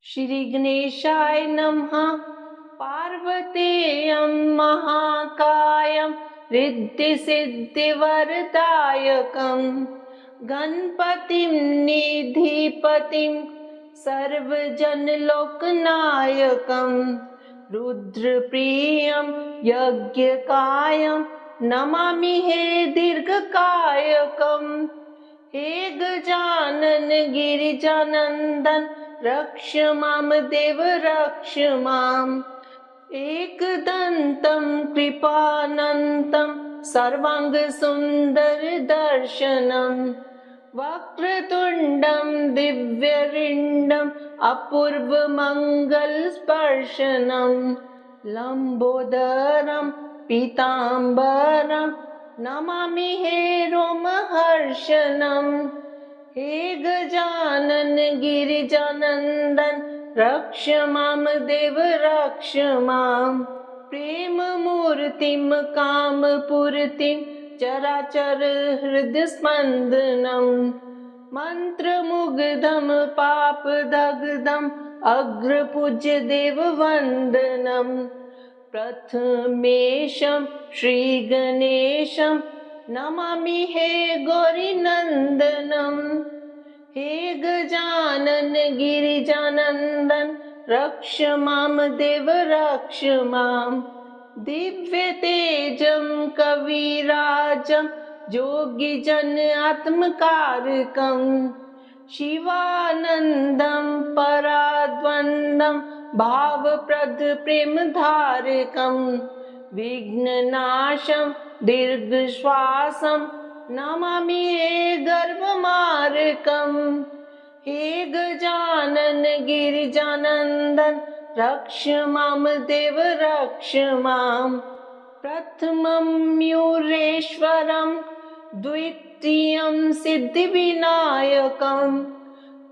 श्री गणेशाय नमः। पार्वतेयं महाकायं रिद्धिसिद्धिवरदायकं गणपतिं निधिपतिं सर्वजनलोकनायकं रुद्रप्रियं यज्ञकायं नमामि हे दीर्घकायकं। हे गजानन गिरिजानन्दन रक्ष मां देव रक्ष माम्। एकदन्तं कृपानन्तं सर्वाङ्गसुन्दरदर्शनं वक्रतुण्डं दिव्यरिण्डम् अपूर्वमङ्गलस्पर्शनं लम्बोदरं पीताम्बरं नमामि हे रोमहर्षणम्। हे गजानन गिरिजानन्दन रक्ष मां देव रक्ष माम्। प्रेममूर्तिं कामपूर्तिं चराचर हृदयस्पन्दनं मन्त्रमुग्धं पापदग्धम् अग्रपूज्य देववन्दनं प्रथमेशं श्रीगणेशं नमामि हे गौरीनन्दनं। हे गजानन गिरिजानन्दन रक्ष मां देव रक्ष माम्। दिव्यतेजं कविराजं योगिजन आत्मकारकं शिवानन्दं पराद्वन्द्वं भावप्रद प्रेमधारकं विघ्ननाशं दीर्घश्वासं नमामि हे गर्भमार्कम्। हे गजानन गिरिजानन्दन रक्ष मां देव रक्ष माम्। प्रथमं मयूरेश्वरं द्वितीयं सिद्धिविनायकं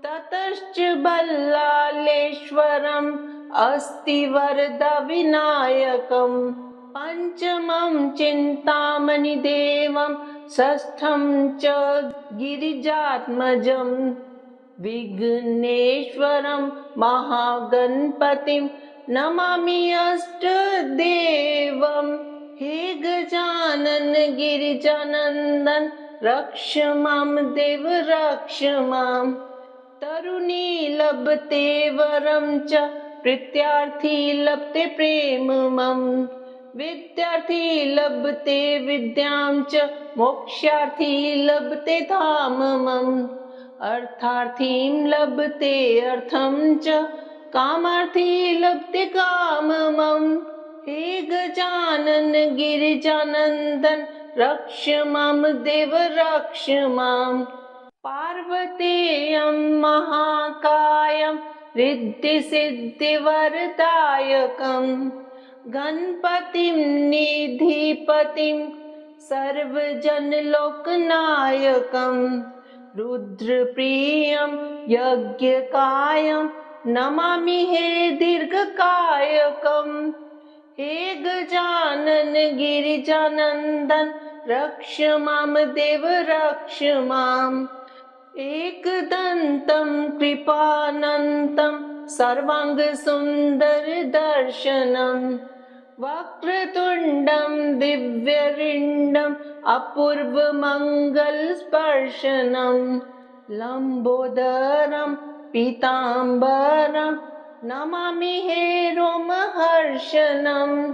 ततश्च बल्लालेश्वरम् अस्तिवरदविनायकं पञ्चमं चिन्तामणिदेवं षष्ठं च गिरिजात्मजं विघ्नेश्वरं महागणपतिं नमामि अष्टदेवं। हे गजानन गिरिजानन्दन रक्ष मां देव रक्ष माम्। तरुणी लभते वरं च प्रीत्यार्थी लभते प्रेममम् विद्यार्थी लभते विद्यां च मोक्षार्थी लभते धाममम् अर्थार्थीं लभते अर्थं च कामार्थी लभते काममम्। हे गजानन गिरिजानन्दन रक्ष मां देव रक्ष माम्। पार्वतेयं महाकायं रिद्धिसिद्धिवरदायकं गणपतिं निधिपतिं सर्वजनलोकनायकं रुद्रप्रियं यज्ञकायं नमामि हे दीर्घकायकं। हे गजानन गिरिजानन्दन रक्ष मां देव रक्ष माम्। एकदन्तं कृपानन्तं सर्वाङ्गसुन्दरदर्शनं वक्रतुण्डं दिव्यरिण्डम् अपूर्वमङ्गलस्पर्शनं लम्बोदरं पीताम्बरं नमामि हे रोमहर्षणम्।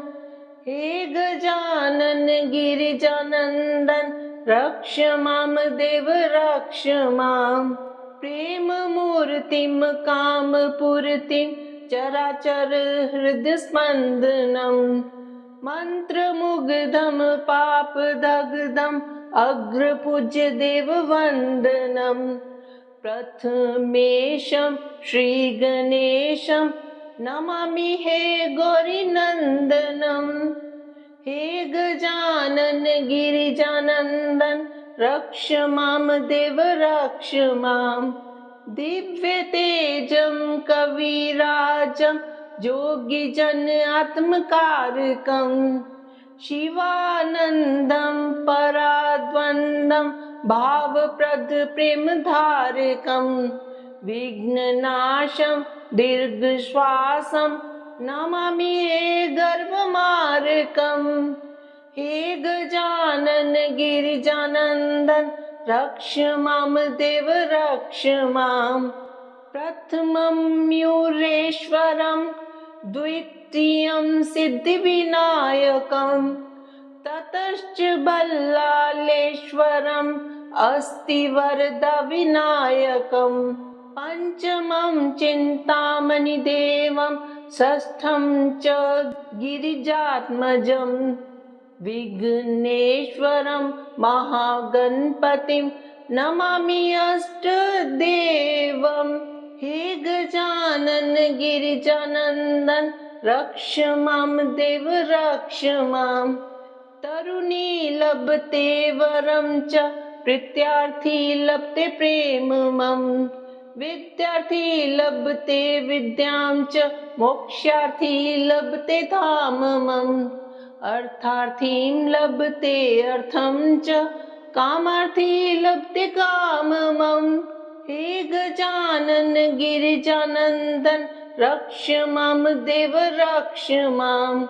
हे गजानन गिरिजानन्दन रक्ष मां देव रक्ष माम्। प्रेममूर्तिं कामपूर्तिं चराचर हृदयस्पन्दनं मन्त्रमुग्धं पापदग्धम् अग्रपूज्य देववन्दनं प्रथमेशं श्रीगणेशं नमामि हे गौरीनन्दनं। हे गजानन गिरिजानन्दन रक्ष मां देव रक्ष माम्। दिव्यतेजं कविराजं योगिजन आत्मकारकं शिवानन्दं पराद्वन्द्वं भावप्रद प्रेमधारकं विघ्ननाशं दीर्घश्वासं नमामि हे गर्भमार्गम्। हे गजानन गिरिजानन्दन रक्ष मां देव रक्ष माम्। प्रथमं मयूरेश्वरं द्वितीयं सिद्धिविनायकं ततश्च बल्लालेश्वरम् अस्ति वरदविनायकम्। पञ्चमं चिन्तामणिदेवं षष्ठं च गिरिजात्मजं विघ्नेश्वरं महागणपतिं नमामि अष्टदेवम्। हे गजानन गिरिजानन्दन रक्ष मां देव रक्ष माम्। तरुणी लभते वरं च प्रीत्यार्थी लभते प्रेममम्। विद्यार्थी लभते विद्यां च मोक्षार्थी लभते धाममम्। अर्थार्थीं लभते अर्थं च कामार्थी लभते काममम्। हे गजानन गिरिजानन्दन रक्ष मां देव रक्ष माम्।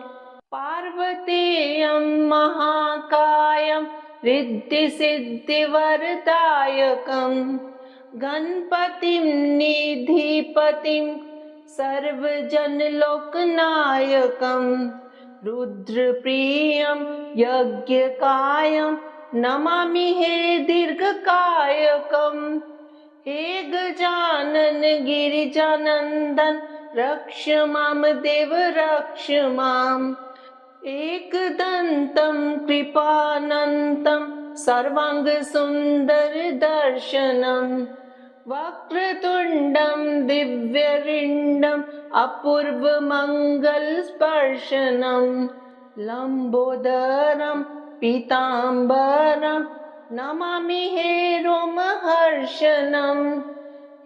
पार्वतेयं महाकायं रिद्धिसिद्धिवरदायकम् गणपतिं निधिपतिं सर्वजनलोकनायकम्। रुद्रप्रियं यज्ञकायं नमामि हे दीर्घकायकम्। हे गजानन गिरिजानन्दन रक्ष मां देव रक्ष माम्। एकदन्तं कृपानन्तं सर्वाङ्गसुन्दरदर्शनं वक्रतुण्डं दिव्यरिण्डम् अपूर्वमङ्गलस्पर्शनं लम्बोदरं पीताम्बरं नमामि हे रोमहर्षणम्।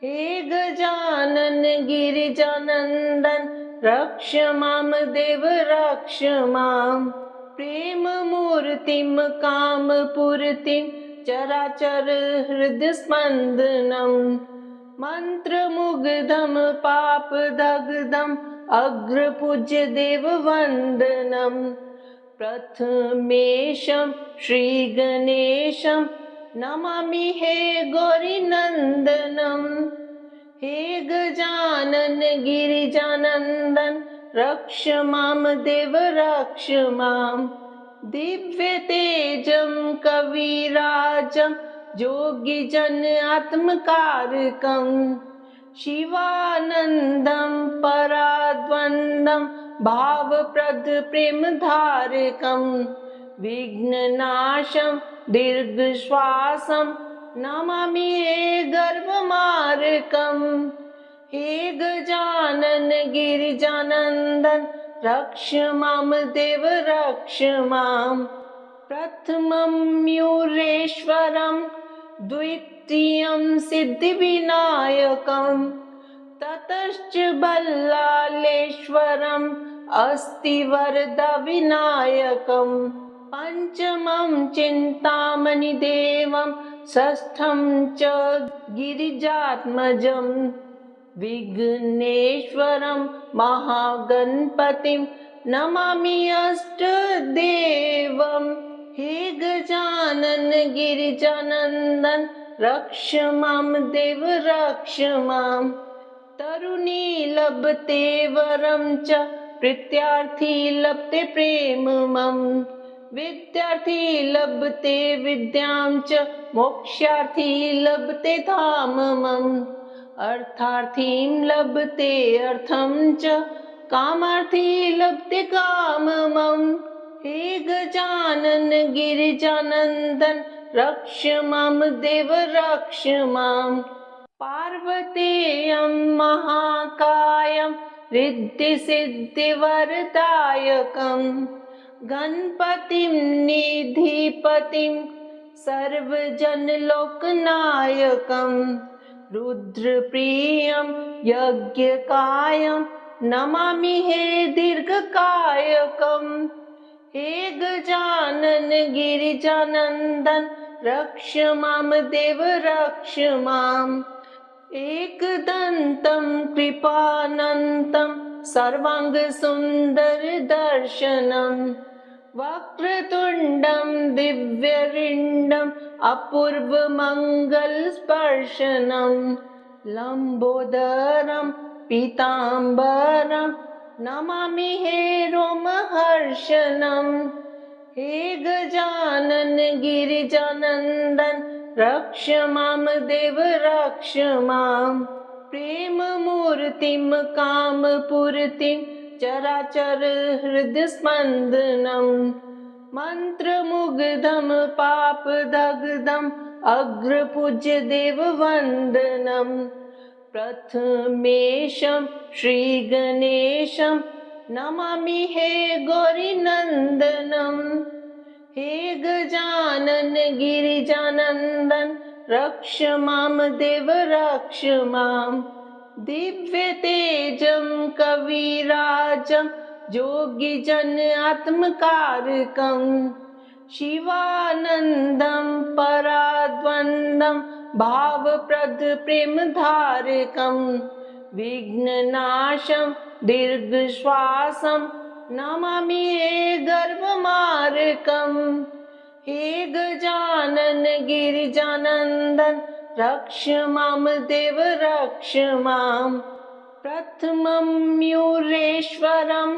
हे गजानन गिरिजानन्दन रक्ष मां देव रक्ष माम्। प्रेममूर्तिं कामपूर्तिं चराचर हृदयस्पन्दनं मन्त्रमुग्धं पापदग्धम् अग्रपूज्य देववन्दनं। प्रथमेशं श्रीगणेशं नमामि हे गौरीनन्दनम्। हे गजानन गिरिजानन्दन रक्ष मां देव रक्ष माम्। दिव्यतेजं कविराजं योगिजन आत्मकारकं शिवानन्दं पराद्वन्द्वं भावप्रद प्रेमधारकं विघ्ननाशं दीर्घश्वासं नमामि हे गर्भमार्गम्। हे गजानन गिरिजानन्दन रक्ष मां देव रक्ष माम्। प्रथमं मयूरेश्वरं द्वितीयं सिद्धिविनायकं ततश्च बल्लालेश्वरम् अस्ति वरदविनायकम्। पञ्चमं चिन्तामणिदेवं षष्ठं च गिरिजात्मजं विघ्नेश्वरं महागणपतिं नमामि अष्टदेवम्। हे गजानन गिरिजानन्दन रक्ष मां देव रक्ष माम्। तरुणी लभते वरं च प्रीत्यार्थी लभते प्रेममम्। विद्यार्थी लभते विद्यां च मोक्षार्थी लभते धाममम्। अर्थार्थीं लभते अर्थं च कामार्थी लभते काममम्। हे गजानन गिरिजानन्दन रक्ष मां देव रक्ष माम्। पार्वतेयं महाकायं रिद्धिसिद्धिवरदायकं गणपतिं निधिपतिं सर्वजनलोकनायकं रुद्रप्रियं यज्ञकायं नमामि हे दीर्घकायकम्। हे गजानन गिरिजानन्दन रक्ष मां देव रक्ष माम्। एकदन्तं कृपानन्तं सर्वाङ्गसुन्दरदर्शनं वक्रतुण्डं दिव्यरिण्डम् अपूर्वमङ्गलस्पर्शनं लम्बोदरं पीताम्बरं नमामि हे रोमहर्षणम् हे गजानन गिरिजानन्दन रक्ष मां देव रक्ष मां प्रेममूर्तिं कामपूर्तिं चराचर हृदस्पन्दनं मन्त्रमुग्धं पापदग्धम् अग्रपूज्य देववन्दनं प्रथमेशं श्रीगणेशं नमामि हे गौरीनन्दनं हे गजानन गिरिजानन्दन रक्ष मां देव रक्ष मां दिव्यतेजं कविराजं योगिजन आत्मकारकं शिवानन्दं पराद्वन्द्वं भावप्रद प्रेमधारकं विघ्ननाशं दीर्घश्वासं नमामि हे गर्भमार्कं हे गजानन गिरिजानन्दन रक्ष मां देव रक्ष मां प्रथमं मयूरेश्वरं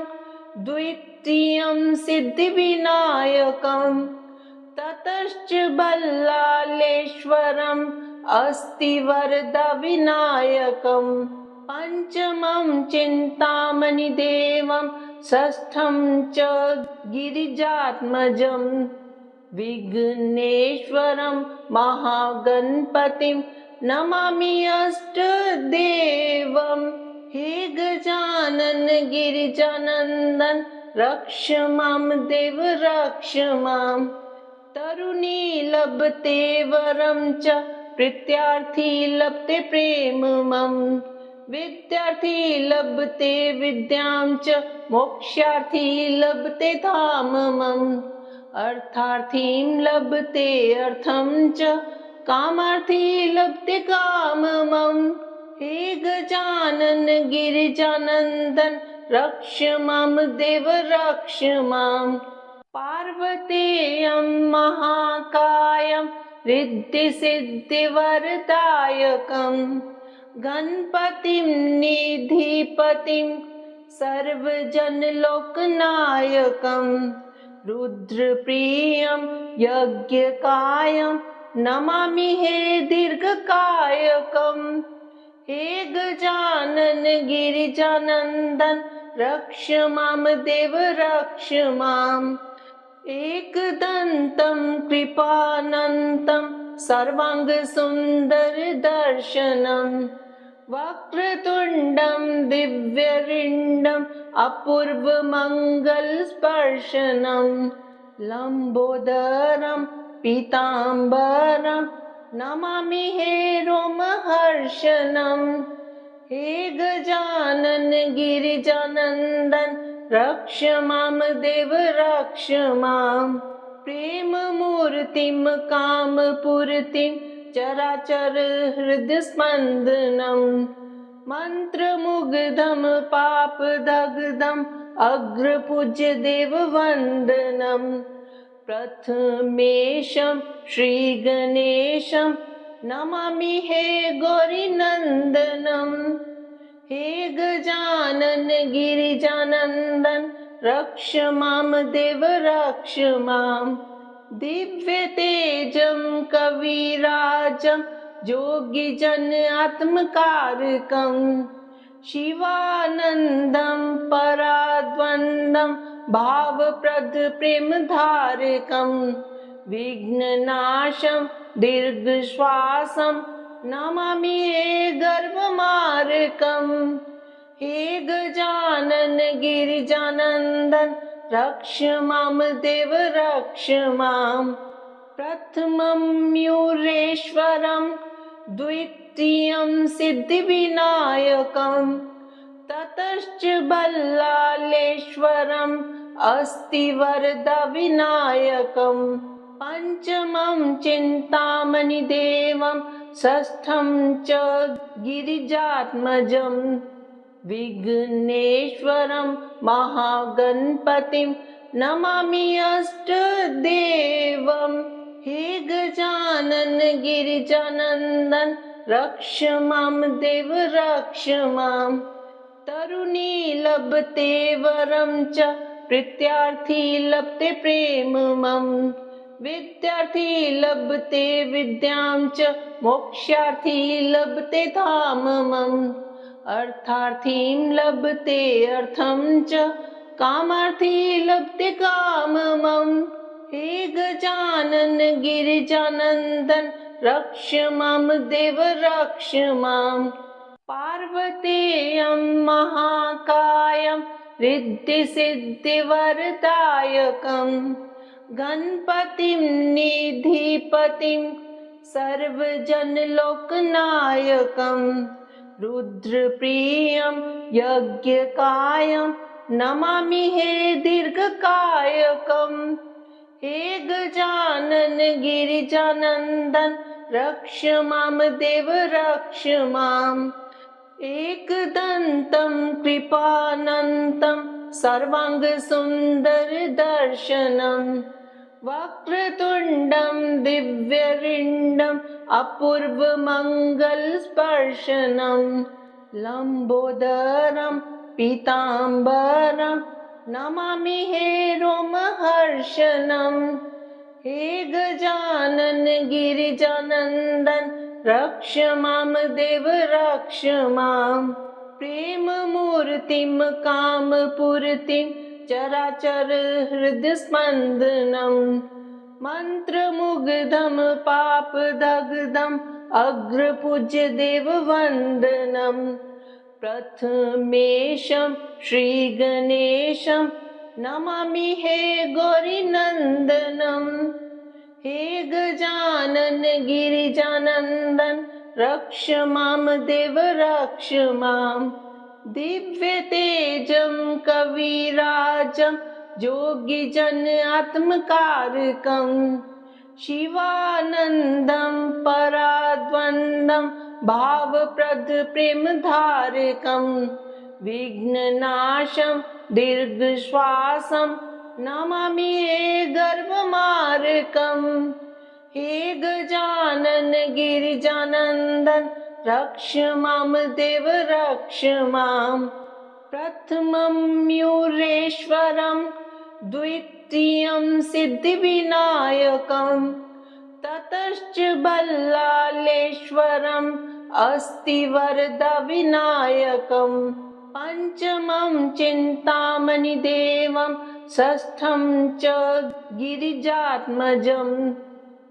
द्वितीयं सिद्धिविनायकं ततश्च बल्लालेश्वरम् अस्तिवरदविनायकं पञ्चमं चिन्तामणिदेवं षष्ठं च गिरिजात्मजं विघ्नेश्वरं महागणपतिं नमामि अष्टदेवं हे गजानन गिरिजानन्दन रक्ष मां देव रक्ष मां तरुणी लभते वरं च प्रीत्यार्थी लभते प्रेममं विद्यार्थी लभते विद्यां च मोक्षार्थी लभते धाममम् अर्थार्थीं लभते अर्थं च कामार्थी लभते काममं हे गजानन गिरिजानन्दन रक्ष मां देव रक्ष मां पार्वतेयं महाकायं रिद्धिसिद्धिवरदायकं गणपतिं निधिपतिं सर्वजनलोकनायकं रुद्रप्रियं यज्ञकायं नमामि हे दीर्घकायकं हे गजानन गिरिजानन्दन रक्ष मां देव रक्ष मां एकदन्तं कृपानन्तं सर्वाङ्गसुन्दरदर्शनं वक्रतुण्डं दिव्यरिण्डम् अपूर्वमङ्गलस्पर्शनं लम्बोदरं पीताम्बरं नमामि हे रोमहर्षणम् हे गजानन गिरिजानन्दन रक्ष मां देव रक्ष मां प्रेममूर्तिं कामपूर्तिं चराचर हृदस्पन्दनं मन्त्रमुग्धं पापदग्धम् अग्रपूज्य देववन्दनं प्रथमेशं श्रीगणेशं नमामि हे गौरीनन्दनं हे गजानन गिरिजानन्दन रक्ष मां देव रक्ष मां दिव्यतेजं कविराजं योगिजन आत्मकारकं शिवानन्दं पराद्वन्द्वं भावप्रद प्रेमधारकं विघ्ननाशं दीर्घश्वासं नमामि हे गर्भमार्कं हे गजानन गिरिजानन्दन रक्ष मां देव रक्ष मां प्रथमं मयूरेश्वरं द्वितीयं सिद्धिविनायकं ततश्च बल्लालेश्वरम् अस्तिवरदविनायकं पञ्चमं चिन्तामणिदेवं षष्ठं च गिरिजात्मजं विघ्नेश्वरं महागणपतिं नमामि अष्टदेवम्। हे गजानन गिरिजानन्दन रक्ष मां देव रक्ष माम्। तरुणी लभते वरं च प्रीत्यार्थी लभते प्रेममम्। विद्यार्थी लभते विद्यां च मोक्षार्थी लभते धाममम्। अर्थार्थीं लभते अर्थं च कामार्थी लभते काममम्। हे गजानन गिरिजानन्दन रक्ष मां देव रक्ष माम्। पार्वतेयं महाकायं रिद्धिसिद्धिवरदायकम् गणपतिं निधिपतिं सर्वजनलोकनायकम् रुद्रप्रियं यज्ञकायं नमामि हे दीर्घकायकम्। हे गजानन गिरिजानन्दन रक्ष मां देव रक्ष माम्। एकदन्तं कृपानन्तं सर्वाङ्गसुन्दरदर्शनम् वक्रतुण्डं दिव्यरिण्डम् अपूर्वमङ्गलस्पर्शनम् लम्बोदरं पीताम्बरं नमामि हे रोमहर्षणम्। हे गजानन गिरिजानन्दन रक्ष मां देव रक्ष माम्। प्रेममूर्तिं कामपूर्तिं चराचर हृदयस्पन्दनं मन्त्रमुग्धं पापदग्धम् अग्रपूज्य देववन्दनम्। प्रथमेशं श्रीगणेशं नमामि हे गौरीनन्दनम्। हे गजानन गिरिजानन्दन रक्ष मां देव रक्ष माम्। दिव्यतेजं कविराजं योगिजन आत्मकारकं शिवानन्दं पराद्वन्द्वं भावप्रद प्रेमधारकं विघ्ननाशं दीर्घश्वासं नमामि हे गर्भमार्कम्। हे गजानन गिरिजानन्दन रक्ष मां देव रक्ष माम्। प्रथमं मयूरेश्वरं द्वितीयं सिद्धिविनायकं ततश्च बल्लालेश्वरम् अस्तिवरदविनायकं पञ्चमं चिन्तामणिदेवं षष्ठं च गिरिजात्मजं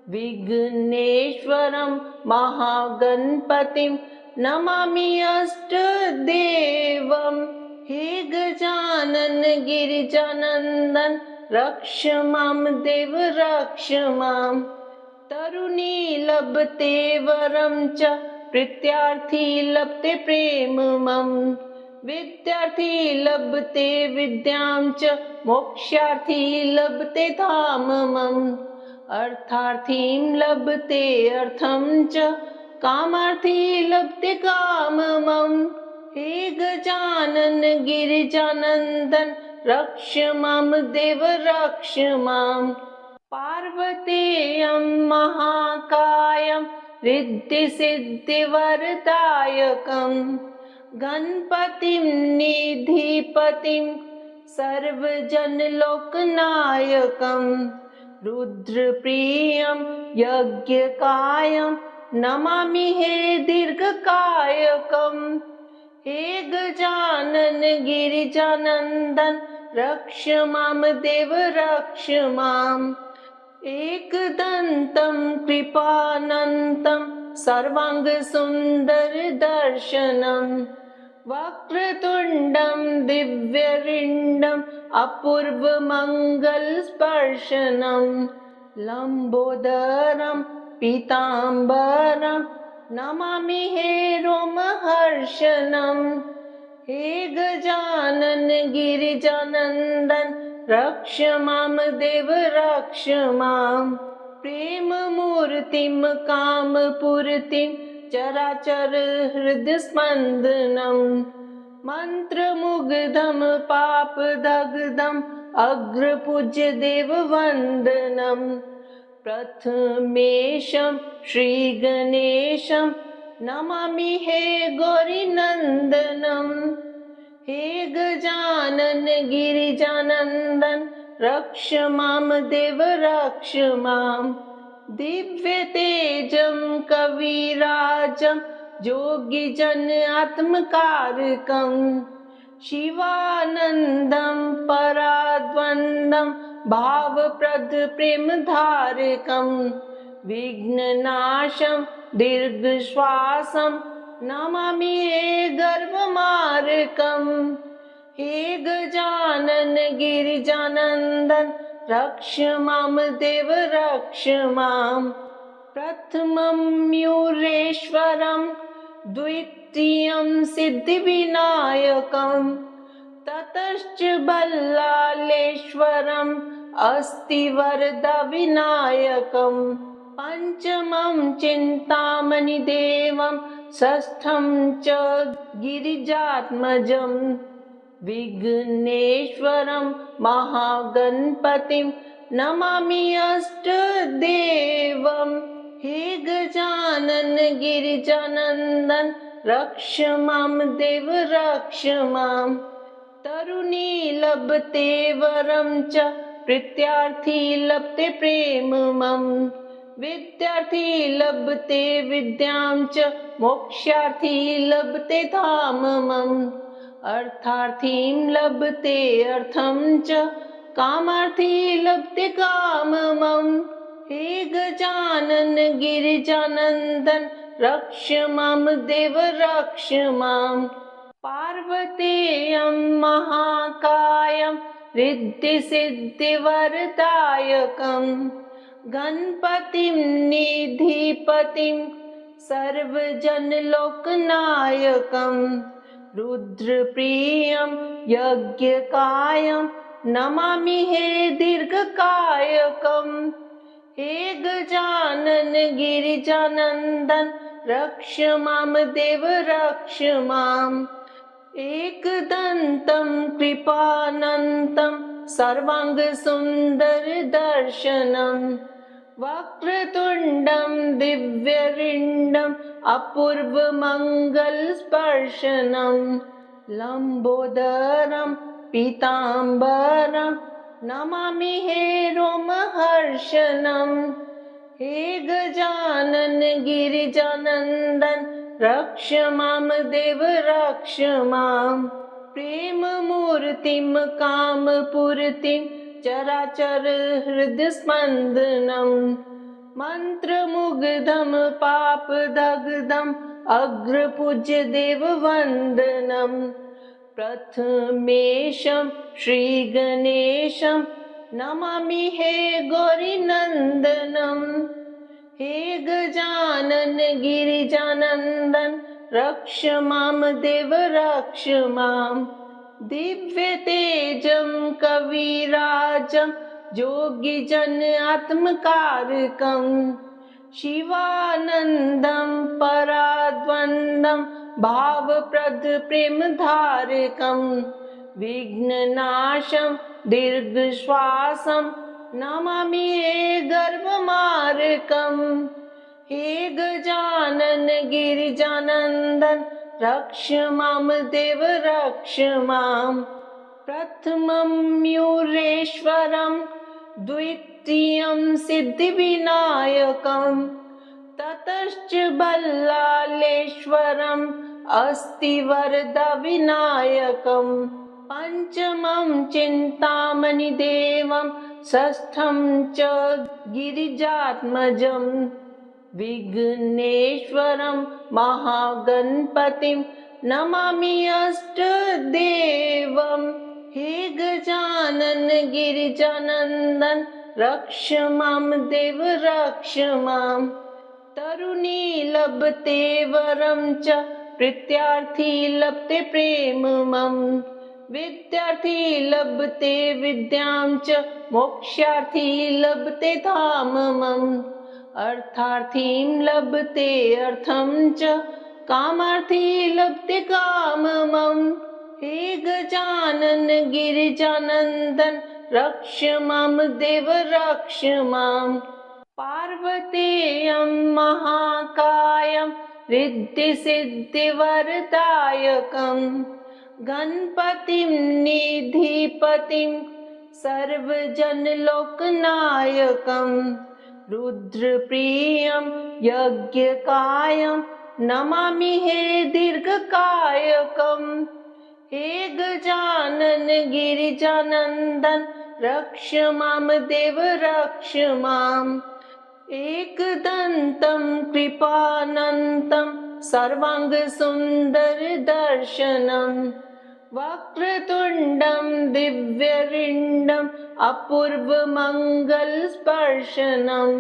विघ्नेश्वरं महागणपतिं नमामि अष्टदेवम्। हे गजानन गिरिजानन्दन रक्ष मां देव रक्ष माम्। तरुणी लभते वरं च प्रीत्यार्थी लभते प्रेममम्। विद्यार्थी लभते विद्यां च मोक्षार्थी लभते धाममम्। अर्थार्थीं लभते अर्थं च कामार्थी लभते काममम्। हे गजानन गिरिजानन्दन रक्ष मां देव रक्ष माम्। पार्वतेयं महाकायं रिद्धिसिद्धिवरदायकं गणपतिं निधिपतिं सर्वजनलोकनायकं रुद्रप्रियं यज्ञकायं नमामि हे दीर्घकायकम्। हे गजानन गिरिजानन्दन रक्ष मां देव रक्ष माम्। एकदन्तं कृपानन्तं सर्वाङ्गसुन्दरदर्शनम् वक्रतुण्डं दिव्यरिण्डम् अपूर्वमङ्गलस्पर्शनम् लम्बोदरं पीताम्बरं नमामि हे रोमहर्षणम्। हे गजानन गिरिजानन्दन रक्ष मां देव रक्ष माम्। प्रेममूर्तिं कामपूर्तिं चराचर हृदस्पन्दनं मन्त्रमुग्धं पापदग्धम् अग्रपूज्य देववन्दनं प्रथमेशं श्रीगणेशं नमामि हे गौरीनन्दनं हे गजानन गिरिजानन्दन रक्ष मां देव रक्ष मां दिव्यतेजं कविराजं योगिजन आत्मकारकं शिवानन्दं पराद्वन्द्वं भावप्रद प्रेमधारकं विघ्ननाशं दीर्घश्वासं नमामि हे गर्भमार्कं हे गजानन गिरिजानन्दन रक्ष मां देव रक्ष मां प्रथमं मयूरेश्वरं द्वितीयं सिद्धिविनायकं ततश्च बल्लालेश्वरम् अस्ति वरदविनायकं पञ्चमं चिन्तामणिदेवं षष्ठं च गिरिजात्मजं विघ्नेश्वरं महागणपतिं नमामि अष्टदेवं हे गजानन गिरिजानन्दन रक्ष मां देव रक्ष मां तरुणी लभते वरं च प्रीत्यार्थी लभते प्रेममं विद्यार्थी लभते विद्यां च मोक्षार्थी लभते धाममम् अर्थार्थीं लभते अर्थं च कामार्थी लभते काममं हे गजानन गिरिजानन्दन रक्ष मां देव रक्ष मां पार्वतेयं महाकायं रिद्धिसिद्धिवरदायकं गणपतिं निधिपतिं सर्वजनलोकनायकं रुद्रप्रियं यज्ञकायं नमामि हे दीर्घकायकं हे गजानन गिरिजानन्दन रक्ष मां देव रक्ष मां एकदन्तं कृपानन्तं सर्वाङ्गसुन्दरदर्शनं वक्रतुण्डं दिव्यरिण्डम् अपूर्वमङ्गलस्पर्शनं लम्बोदरं पीताम्बरं नमामि हे रोमहर्षनं हे गजानन गिरिजानन्दन रक्ष मां देव रक्ष मां प्रेममूर्तिं कामपूर्तिं चराचर हृदस्पन्दनं मन्त्रमुग्धं पापदग्धम् अग्रपूज्य देववन्दनं प्रथमेशं श्रीगणेशं नमामि हे गौरीनन्दनं हे गजानन गिरिजानन्दन रक्ष मां देव रक्ष मां दिव्यतेजं कविराजं योगिजन आत्मकारकं शिवानन्दं पराद्वन्द्वं भावप्रद प्रेमधारकं विघ्ननाशं दीर्घश्वासं नमामि हे गर्भमार्कं हे गजानन गिरिजानन्दन रक्ष मां देव रक्ष मां प्रथमं मयूरेश्वरं द्वितीयं सिद्धिविनायकं ततश्च बल्लालेश्वरम् अस्ति वरदविनायकं पञ्चमं चिन्तामणिदेवं षष्ठं च गिरिजात्मजं विघ्नेश्वरं महागणपतिं नमामि अष्टदेवं हे गजानन गिरिजानन्दन रक्ष मां देव रक्ष मां तरुणी लभते वरं च प्रीत्यार्थी लभते प्रेममं विद्यार्थी लभते विद्यां च मोक्षार्थी लभते धाममम् अर्थार्थीं लभते अर्थं च कामार्थी लभते काममम् हे गजानन गिरिजानन्दन रक्ष मां देव रक्ष माम् पार्वतेयं महाकायं रिद्धिसिद्धिवरदायकम् गणपतिं निधिपतिं सर्वजनलोकनायकम् रुद्रप्रियं यज्ञकायं नमामि हे दीर्घकायकम् हे गजानन गिरिजानन्दन रक्ष मां देव रक्ष माम् एकदन्तं कृपानन्तं सर्वाङ्गसुन्दरदर्शनम् वक्रतुण्डं दिव्यरिण्डम् अपूर्वमङ्गलस्पर्शनम्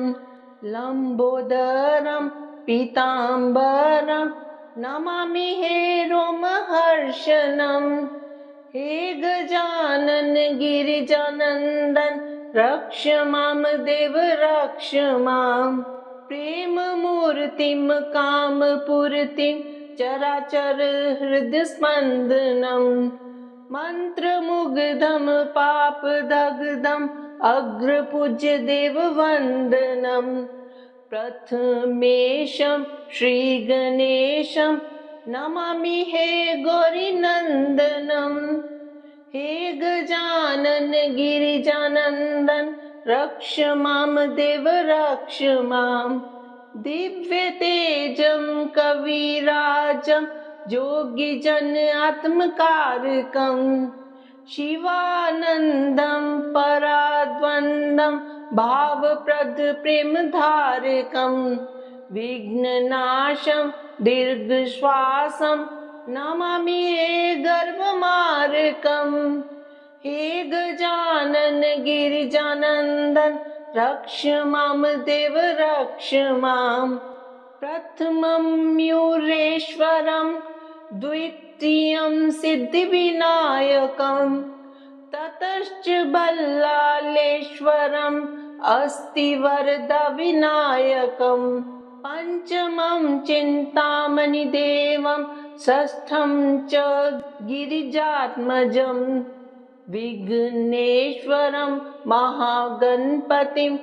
लम्बोदरं पीताम्बरं नमामि हे रोमहर्षणम् हे गजानन गिरिजानन्दन रक्ष मां देव रक्ष माम् प्रेममूर्तिं कामपूर्तिं चराचर हृदयस्पन्दनम् मन्त्रमुग्धं पापदग्धम् अग्रपूज्य देववन्दनम् प्रथमेशं श्रीगणेशं नमामि हे गौरीनन्दनम् हे गजानन गिरिजानन्दन रक्ष मां देव रक्ष माम् दिव्यतेजं कविराजं योगिजन आत्मकारकम् शिवानन्दं पराद्वन्द्वं भावप्रद प्रेमधारकम् विघ्ननाशं दीर्घश्वासं नमामि हे गर्भमार्कम् हे गजानन गिरिजानन्दन रक्ष मां देव रक्ष माम् प्रथमं मयूरेश्वरं द्वितीयं सिद्धिविनायकं ततश्च बल्लालेश्वरम् अस्तिवरदविनायकम् पञ्चमं चिन्तामणिदेवं षष्ठं च गिरिजात्मजम् विघ्नेश्वरं महागणपतिं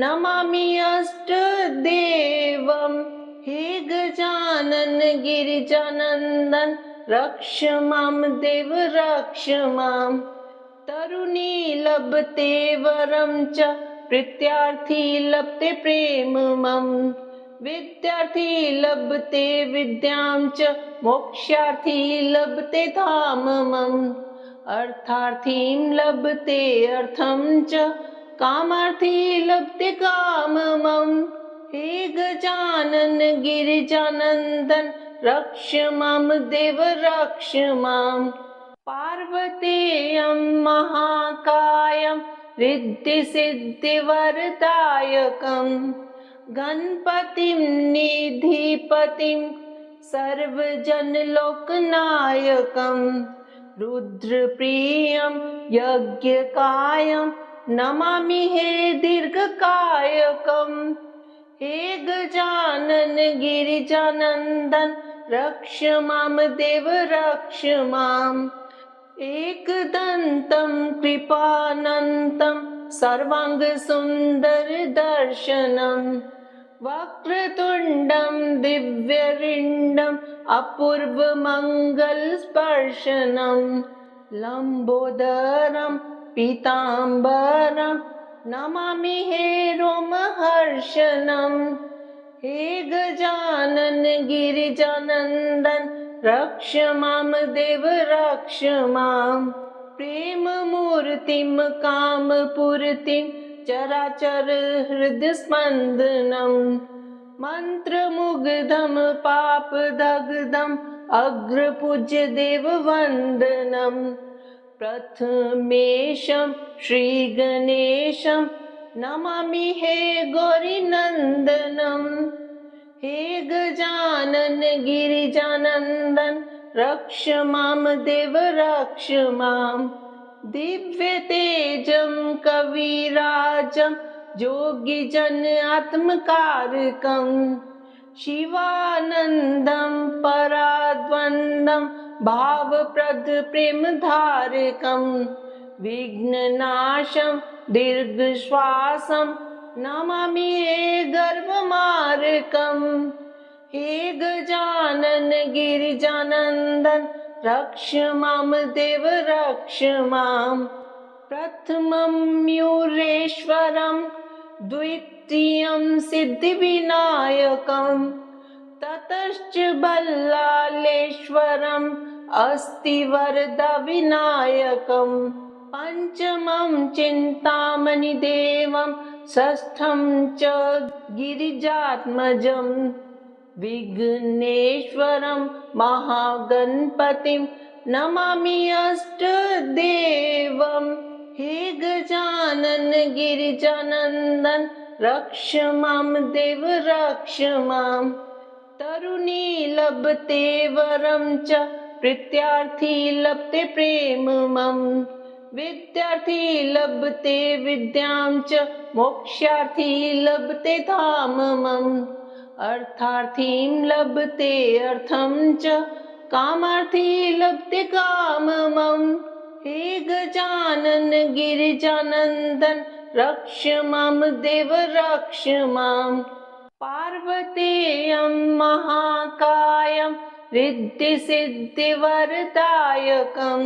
नमामि अष्टदेवम् हे गजानन गिरिजानन्दन रक्ष मां देव रक्ष माम् तरुणी लभते वरं च प्रीत्यार्थी लभते प्रेममम् विद्यार्थी लभते विद्यां च मोक्षार्थी लभते धाममम् अर्थार्थीं लभते अर्थं च कामार्थी लभते काममम् हे गजानन गिरिजानन्दन रक्ष मां देव रक्ष माम् पार्वतेयं महाकायं रिद्धिसिद्धिवरदायकम् गणपतिं निधिपतिं सर्वजनलोकनायकम् रुद्रप्रियं यज्ञकायं नमामि हे दीर्घकायकम् हे गजानन गिरिजानन्दन रक्ष मां देव रक्ष माम् एकदन्तं कृपानन्तं सर्वाङ्गसुन्दरदर्शनम् वक्रतुण्डं दिव्यरिण्डम् अपूर्वमङ्गलस्पर्शनम् लम्बोदरं पीताम्बरं नमामि हे रोमहर्षणम् हे गजानन गिरिजानन्दन रक्ष मां देव रक्ष माम् प्रेममूर्तिं कामपूर्तिं चराचर हृदयस्पन्दनम् मन्त्रमुग्धं पापदग्धम् अग्रपूज्य देववन्दनम् प्रथमेशं श्रीगणेशं नमामि हे गौरीनन्दनम् हे गजानन गिरिजानन्दन रक्ष मां देव रक्ष माम् दिव्यतेजं कविराजं योगिजन आत्मकारकम् शिवानन्दं पराद्वन्द्वं भावप्रद प्रेमधारकं विघ्ननाशं दीर्घश्वासं नमामि हे गर्भमार्कम् हे गजानन गिरिजानन्दन रक्ष मां देव रक्ष माम् प्रथमं मयूरेश्वरं द्वितीयं सिद्धिविनायकं ततश्च बल्लालेश्वरम् अस्तिवरदविनायकं पञ्चमं चिन्तामणिदेवं षष्ठं च गिरिजात्मजम् विघ्नेश्वरं महागणपतिं नमामि अष्टदेवं हे गजानन गिरिजानन्दन रक्ष मां देव रक्ष माम् तरुणी लभते वरं च प्रीत्यार्थी लभते प्रेममम् विद्यार्थी लभते विद्यां च मोक्षार्थी लभते धाममम् अर्थार्थीं लभते अर्थं च कामार्थी लभते काममम् हे गजानन गिरिजानन्दन रक्ष मां देव रक्ष माम् पार्वतेयं महाकायं रिद्धिसिद्धिवरदायकं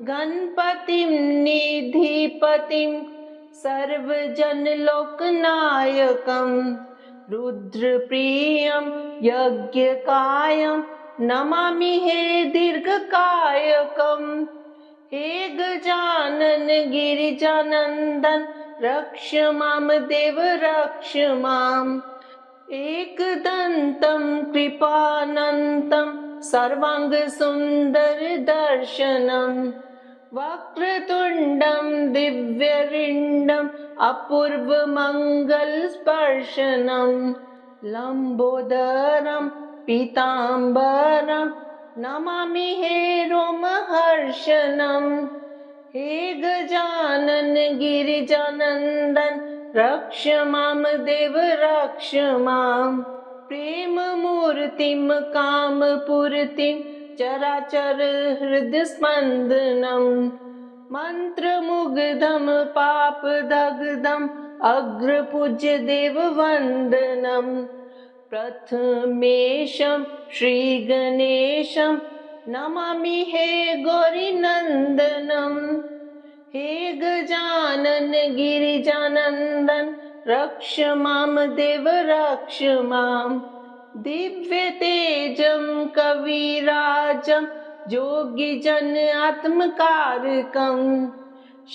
गणपतिं निधिपतिं सर्वजनलोकनायकं रुद्रप्रियं यज्ञकायं नमामि हे दीर्घकायकं हे गजानन गिरिजानन्दन रक्ष मां देव रक्ष माम् एकदन्तं कृपानन्तं सर्वाङ्गसुन्दरदर्शनं वक्रतुण्डं दिव्यरिण्डम् अपूर्वमङ्गलस्पर्शनं लम्बोदरं पीताम्बरं नमामि हे रोमहर्षणं हे गजानन गिरिजानन्दन रक्ष मां देव रक्ष माम् प्रेममूर्तिं कामपूर्तिं चराचर हृदयस्पन्दनं मन्त्रमुग्धं पापदग्धम् अग्रपूज्य देववन्दनं प्रथमेशं श्रीगणेशं नमामि हे गौरीनन्दनं हे गजानन गिरिजानन्दन रक्ष मां देव रक्ष माम् दिव्यतेजं कविराजं योगिजन आत्मकारकं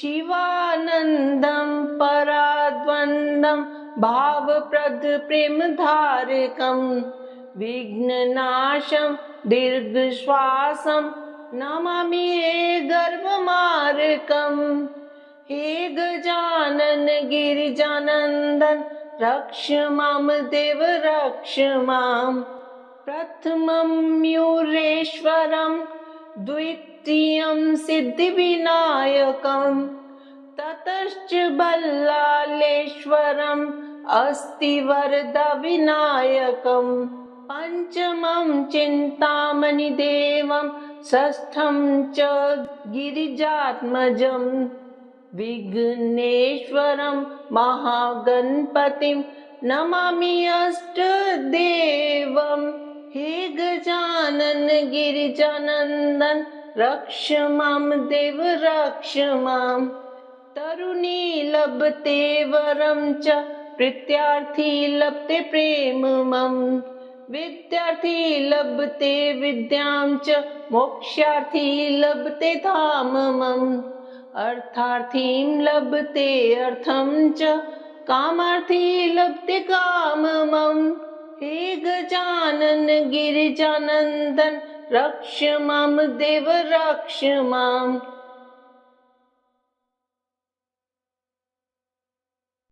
शिवानन्दं पराद्वन्द्वं भावप्रद प्रेमधारकं विघ्ननाशं दीर्घश्वासं नमामि हे गर्भमार्कम् हे गजानन गिरिजानन्दन रक्ष मां देव रक्ष माम् प्रथमं मयूरेश्वरं द्वितीयं सिद्धिविनायकं ततश्च बल्लालेश्वरम् अस्तिवरदविनायकं पञ्चमं चिन्तामणिदेवं षष्ठं च गिरिजात्मजम् विघ्नेश्वरं महागणपतिं नमामि अष्टदेवं हे गजानन गिरिजानन्दन रक्ष मां देव रक्ष माम् तरुणी लभते वरं च प्रीत्यार्थी लभते प्रेममम् विद्यार्थी लभते विद्यां च मोक्षार्थी लभते धाममम् अर्थार्थीं लभते अर्थं च कामार्थी लभते काममम् हे गजानन गिरिजानन्दन रक्ष मां देव रक्ष माम्